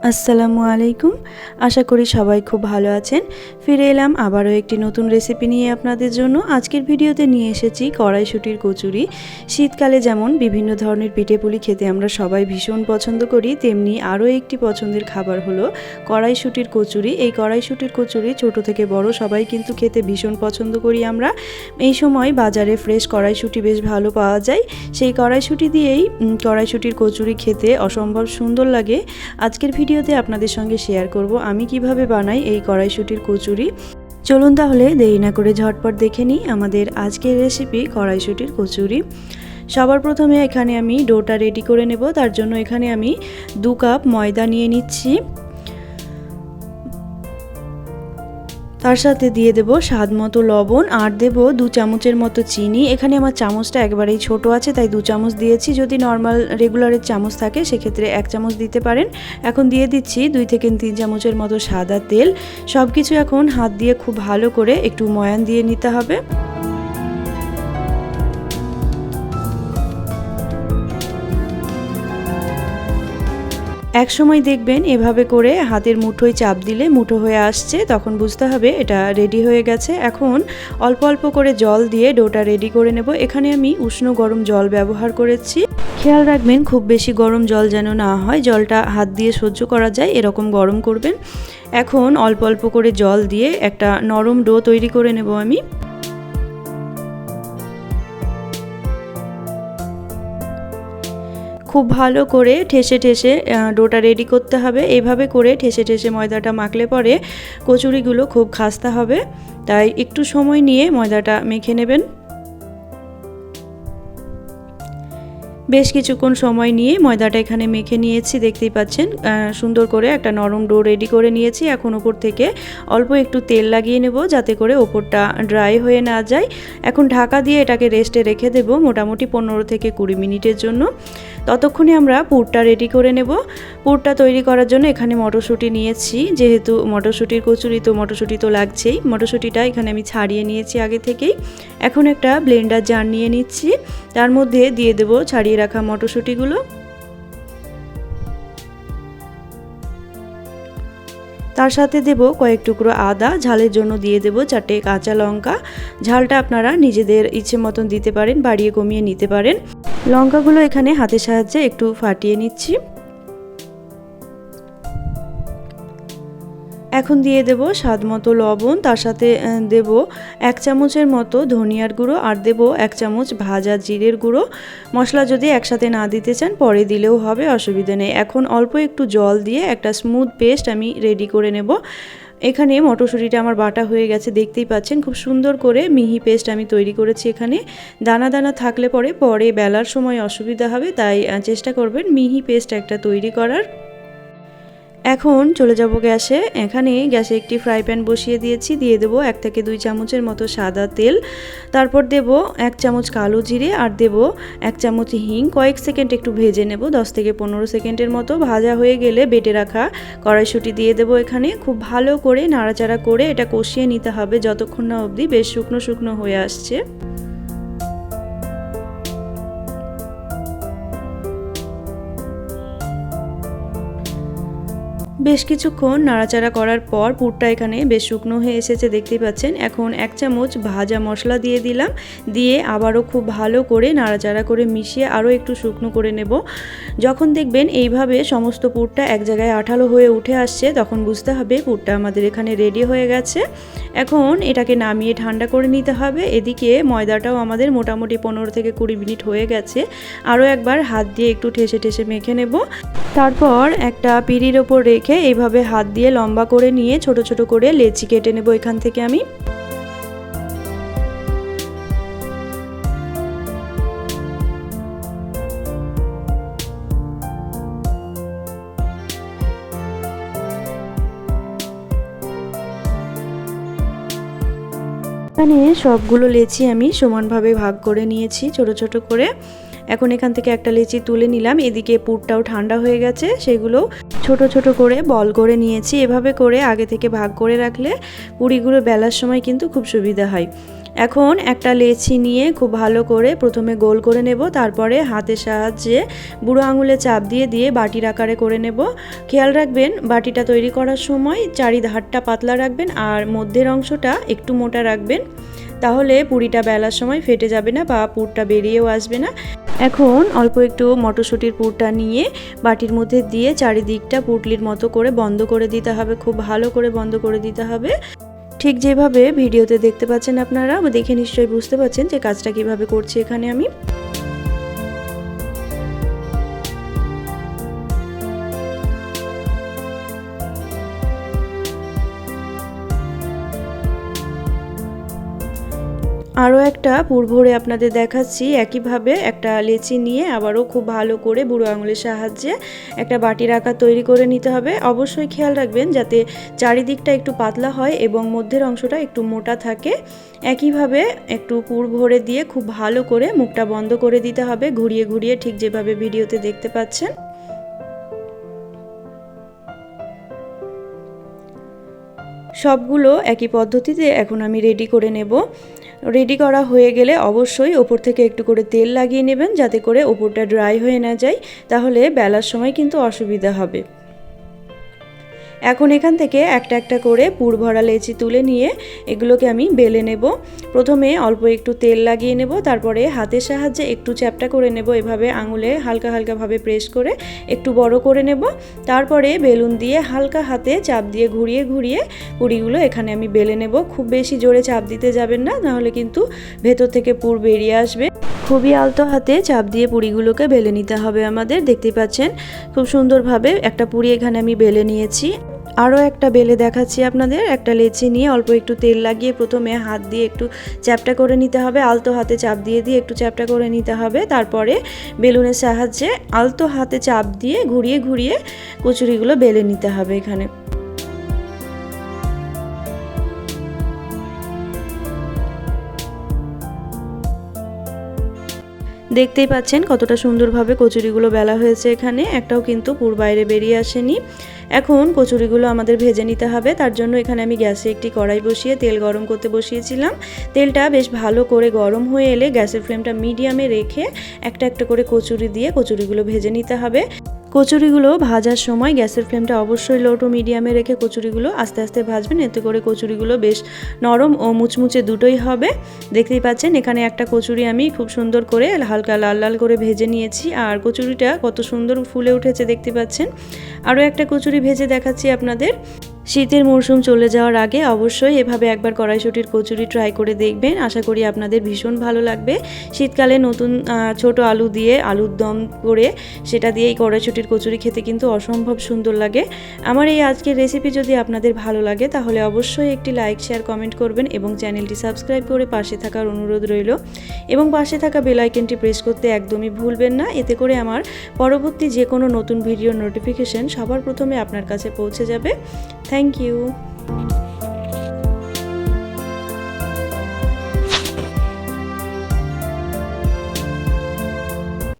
আসসালামু আলাইকুম। আশা করি সবাই খুব ভালো আছেন। ফিরে এলাম আবারও একটি নতুন রেসিপি নিয়ে আপনাদের জন্য। আজকের ভিডিওতে নিয়ে এসেছি কড়াইশুঁটির কচুরি। শীতকালে যেমন বিভিন্ন ধরনের পিঠেপুলি খেতে আমরা সবাই ভীষণ পছন্দ করি, তেমনি আরও একটি পছন্দের খাবার হলো কড়াইশুঁটির কচুরি। এই কড়াইশুঁটির কচুরি ছোট থেকে বড় সবাই কিন্তু খেতে ভীষণ পছন্দ করি আমরা। এই সময় বাজারে ফ্রেশ কড়াইশুঁটি বেশ ভালো পাওয়া যায়। সেই কড়াইশুঁটি দিয়েই কড়াইশুঁটির কচুরি খেতে অসম্ভব সুন্দর লাগে। আজকের ভিডিওতে আপনাদের সঙ্গে শেয়ার করব আমি কিভাবে বানাই এই কড়াইশুঁটির কচুরি। চলুন তাহলে দেরি না করে ঝটপট দেখে নিই আমাদের আজকের রেসিপি কড়াইশুঁটির কচুরি। সবার প্রথমে এখানে আমি ডোটা রেডি করে নেব। তার জন্য এখানে আমি 2 কাপ ময়দা নিয়ে নিচ্ছি। তার সাথে দিয়ে দেব স্বাদ মতো লবণ আর দেব 2 চামচের মতো চিনি। এখানে আমার চামচটা একবারেই ছোট আছে, তাই 2 চামচ দিয়েছি। যদি নর্মাল রেগুলারের চামচ থাকে সেক্ষেত্রে 1 চামচ দিতে পারেন। এখন দিয়ে দিচ্ছি 2 থেকে 3 চামচের মতো সাদা তেল। সব কিছু এখন হাত দিয়ে খুব ভালো করে একটু ময়ান দিয়ে নিতে হবে। এক সময় দেখবেন এভাবে করে হাতের মুঠোয় চাপ দিলে মুঠো হয়ে আসছে, তখন বুঝতে হবে এটা রেডি হয়ে গেছে। এখন অল্প অল্প করে জল দিয়ে ডোটা রেডি করে নেব। এখানে আমি উষ্ণ গরম জল ব্যবহার করেছি। খেয়াল রাখবেন খুব বেশি গরম জল যেন না হয়, জলটা হাত দিয়ে সহ্য করা যায় এরকম গরম করবেন। এখন অল্প অল্প করে জল দিয়ে একটা নরম ডো তৈরি করে নেব আমি। খুব ভালো করে ঠেসে ঠেসে ডোটা রেডি করতে হবে। এইভাবে করে ঠেসে ঠেসে ময়দাটা মাখলে পরে কচুরিগুলো খুব খাস্তা হবে, তাই একটু সময় নিয়ে ময়দাটা মেখে নেবেন। বেশ কিছুক্ষণ সময় নিয়ে ময়দাটা এখানে মেখে নিয়েছি, দেখতেই পাচ্ছেন সুন্দর করে একটা নরম ডো রেডি করে নিয়েছি। এখন ওপর থেকে অল্প একটু তেল লাগিয়ে নেব যাতে করে ওপরটা ড্রাই হয়ে না যায়। এখন ঢাকা দিয়ে এটাকে রেস্টে রেখে দেব মোটামুটি 15 থেকে 20 মিনিটের জন্য। ততক্ষণে আমরা পুরটা রেডি করে নেব। পুরটা তৈরি করার জন্য এখানে মটরশুঁটি নিয়েছি, যেহেতু মটরশুঁটির কচুরি তো মটরশুঁটি তো লাগছেই। মটরশুঁটিটা এখানে আমি ছাড়িয়ে নিয়েছি আগে থেকেই। এখন একটা ব্লেন্ডার জার নিয়ে নিচ্ছি, তার মধ্যে দিয়ে দেব ছাড়িয়ে রাখা মটরশুঁটিগুলো। তার সাথে দেব কয়েক টুকরো আদা, ঝালের জন্য দিয়ে দেব 4টে কাঁচা লঙ্কা। ঝালটা আপনারা নিজেদের ইচ্ছে মতন দিতে পারেন, বাড়িয়ে কমিয়ে নিতে পারেন। লঙ্কাগুলো এখানে হাতের সাহায্যে একটু ফাটিয়ে নিচ্ছি। এখন দিয়ে দেব স্বাদ মতো লবণ, তার সাথে দেব 1 চামচের মতো ধনিয়ার গুঁড়ো আর দেব 1 চামচ ভাজা জিরের গুঁড়ো। মশলা যদি একসাথে না দিতে চান পরে দিলেও হবে, অসুবিধা নেই। এখন অল্প একটু জল দিয়ে একটা স্মুথ পেস্ট আমি রেডি করে নেব। এখানে মটরশুঁটিটা আমার বাটা হয়ে গেছে, দেখতেই পাচ্ছেন খুব সুন্দর করে মিহি পেস্ট আমি তৈরি করেছি। এখানে দানা দানা থাকলে পরে বেলার সময় অসুবিধা হবে, তাই চেষ্টা করবেন মিহি পেস্ট একটা তৈরি করার। এখন চলে যাব গ্যাসে। এখানে গ্যাসে একটি ফ্রাই প্যান বসিয়ে দিয়েছি, দিয়ে দেব 1 থেকে 2 চামচের মতো সাদা তেল। তারপর দেব 1 চামচ কালো জিরে আর দেব 1 চামচ হিং। কয়েক সেকেন্ড একটু ভেজে নেব, 10 থেকে 15 সেকেন্ডের মতো। ভাজা হয়ে গেলে বেটে রাখা কড়াইশুঁটি দিয়ে দেব এখানে। খুব ভালো করে নাড়াচাড়া করে এটা কষিয়ে নিতে হবে যতক্ষণ না অবধি বেশ শুকনো শুকনো হয়ে আসছে। বেশ কিছুক্ষণ নাড়াচাড়া করার পর পুরটা এখানে বেশ শুকনো হয়ে এসেছে, দেখতেই পাচ্ছেন। এখন 1 চামচ ভাজা মশলা দিয়ে দিলাম, দিয়ে আবারও খুব ভালো করে নাড়াচাড়া করে মিশিয়ে আরও একটু শুকনো করে নেব। যখন দেখবেন এইভাবে সমস্ত পুরটা এক জায়গায় আঠালো হয়ে উঠে আসছে, তখন বুঝতে হবে পুরটা আমাদের এখানে রেডি হয়ে গেছে। এখন এটাকে নামিয়ে ঠান্ডা করে নিতে হবে। এদিকে ময়দাটাও আমাদের মোটামুটি 15 থেকে 20 মিনিট হয়ে গেছে। আরও একবার হাত দিয়ে একটু ঠেসে ঠেসে মেখে নেব। তারপর একটা পিঁড়ির ওপর রেখে এইভাবে হাত দিয়ে লম্বা করে নিয়ে ছোট ছোট করে লেচি কেটে নেব এখান থেকে আমি। এখানে সবগুলো লেচি আমি সমানভাবে ভাগ করে নিয়েছি ছোট ছোট করে। এখন এখান থেকে একটা লেচি তুলে নিলাম। এদিকে পুরটাও ঠান্ডা হয়ে গেছে, সেগুলো ছোট ছোট করে বল করে নিয়েছি। এভাবে করে আগে থেকে ভাগ করে রাখলে পুরিগুলো বেলার সময় কিন্তু খুব সুবিধা হয়। এখন একটা লেচি নিয়ে খুব ভালো করে প্রথমে গোল করে নেব, তারপরে হাতের সাহায্যে বুড়ো আঙুলে চাপ দিয়ে দিয়ে বাটির আকারে করে নেব। খেয়াল রাখবেন বাটিটা তৈরি করার সময় চারিধারটা পাতলা রাখবেন আর মধ্যের অংশটা একটু মোটা রাখবেন, তাহলে পুরিটা বেলার সময় ফেটে যাবে না বা পুরটা বেরিয়েও আসবে না। এখন অল্প একটু মটরশুঁটির পুরটা নিয়ে বাটির মধ্যে দিয়ে চারিদিকটা পুটলির মতো করে বন্ধ করে দিতে হবে, খুব ভালো করে বন্ধ করে দিতে হবে। ঠিক যেভাবে ভিডিওতে দেখতে পাচ্ছেন আপনারা, দেখে নিশ্চয়ই বুঝতে পারছেন যে কাজটা কিভাবে করছি এখানে আমি। আরও একটা পুর ভরে আপনাদের দেখাচ্ছি। একইভাবে একটা লেচি নিয়ে আবারও খুব ভালো করে বুড়ো আঙুলের সাহায্যে একটা বাটির আকার তৈরি করে নিতে হবে। অবশ্যই খেয়াল রাখবেন যাতে চারিদিকটা একটু পাতলা হয় এবং মধ্যের অংশটা একটু মোটা থাকে। একইভাবে একটু পুর ভরে দিয়ে খুব ভালো করে মুখটা বন্ধ করে দিতে হবে, ঘুরিয়ে ঘুরিয়ে, ঠিক যেভাবে ভিডিওতে দেখতে পাচ্ছেন। সবগুলো একই পদ্ধতিতে এখন আমি রেডি করে নেব। রেডি করা হয়ে গেলে অবশ্যই ওপর থেকে একটু করে তেল লাগিয়ে নেবেন, যাতে করে ওপরটা ড্রাই হয়ে না যায়, তাহলে বেলার সময় কিন্তু অসুবিধা হবে। এখন এখান থেকে একটা একটা করে পুর ভরা লেচি তুলে নিয়ে এগুলোকে আমি বেলে নেব। প্রথমে অল্প একটু তেল লাগিয়ে নেব, তারপরে হাতের সাহায্যে একটু চ্যাপটা করে নেব, এভাবে আঙুলে হালকা হালকাভাবে প্রেস করে একটু বড় করে নেব। তারপরে বেলুন দিয়ে হালকা হাতে চাপ দিয়ে ঘুরিয়ে ঘুরিয়ে পুরিগুলো এখানে আমি বেলে নেব। খুব বেশি জোরে চাপ দিতে যাবেন না, নাহলে কিন্তু ভেতর থেকে পুর বেরিয়ে আসবে। খুবই আলতো হাতে চাপ দিয়ে পুরিগুলোকে বেলে নিতে হবে আমাদের। দেখতেই পাচ্ছেন খুব সুন্দরভাবে একটা পুরি এখানে আমি বেলে নিয়েছি। আরও একটা বেলে দেখাচ্ছি আপনাদের। একটা লেচি নিয়ে অল্প একটু তেল লাগিয়ে প্রথমে হাত দিয়ে একটু চ্যাপটা করে নিতে হবে, আলতো হাতে চাপ দিয়ে দিয়ে একটু চ্যাপটা করে নিতে হবে। তারপরে বেলুনের সাহায্যে আলতো হাতে চাপ দিয়ে ঘুরিয়ে ঘুরিয়ে কচুরিগুলো বেলে নিতে হবে এখানে। দেখতেই পাচ্ছেন কতটা সুন্দরভাবে কচুরিগুলো বেলা হয়েছে এখানে, একটাও কিন্তু পুর বাইরে বেরিয়ে আসেনি। এখন কচুরিগুলো আমাদের ভেজে নিতে হবে। তার জন্য এখানে আমি গ্যাসে একটি কড়াই বসিয়ে তেল গরম করতে বসিয়েছিলাম। তেলটা বেশ ভালো করে গরম হয়ে এলে গ্যাসের ফ্লেমটা মিডিয়ামে রেখে একটা একটা করে কচুরি দিয়ে কচুরিগুলো ভেজে নিতে হবে। কচুরিগুলো ভাজার সময় গ্যাসের ফ্লেমটা অবশ্যই লো টু মিডিয়ামে রেখে কচুরিগুলো আস্তে আস্তে ভাজবেন, এতে করে কচুরিগুলো বেশ নরম ও মুচমুচে দুটোই হবে। দেখতেই পাচ্ছেন এখানে একটা কচুরি আমি খুব সুন্দর করে হালকা লাল লাল করে ভেজে নিয়েছি, আর কচুরিটা কত সুন্দর ফুলে উঠেছে দেখতে পাচ্ছেন। আরও একটা কচুরি ভেজে দেখাচ্ছি আপনাদের। শীতের মরশুম চলে যাওয়ার আগে অবশ্যই এভাবে একবার কড়াইশুঁটির কচুরি ট্রাই করে দেখবেন, আশা করি আপনাদের ভীষণ ভালো লাগবে। শীতকালে নতুন ছোট আলু দিয়ে আলুর দম করে সেটা দিয়ে এই কড়াইশুঁটির কচুরি খেতে কিন্তু অসম্ভব সুন্দর লাগে। আমার এই আজকের রেসিপি যদি আপনাদের ভালো লাগে তাহলে অবশ্যই একটি লাইক, শেয়ার, কমেন্ট করবেন এবং চ্যানেলটি সাবস্ক্রাইব করে পাশে থাকার অনুরোধ রইল এবং পাশে থাকা বেল আইকনটি প্রেস করতে একদমই ভুলবেন না, এতে করে আমার পরবর্তী যে কোনো নতুন ভিডিওর নোটিফিকেশন সবার প্রথমে আপনার কাছে পৌঁছে যাবে। Thank you.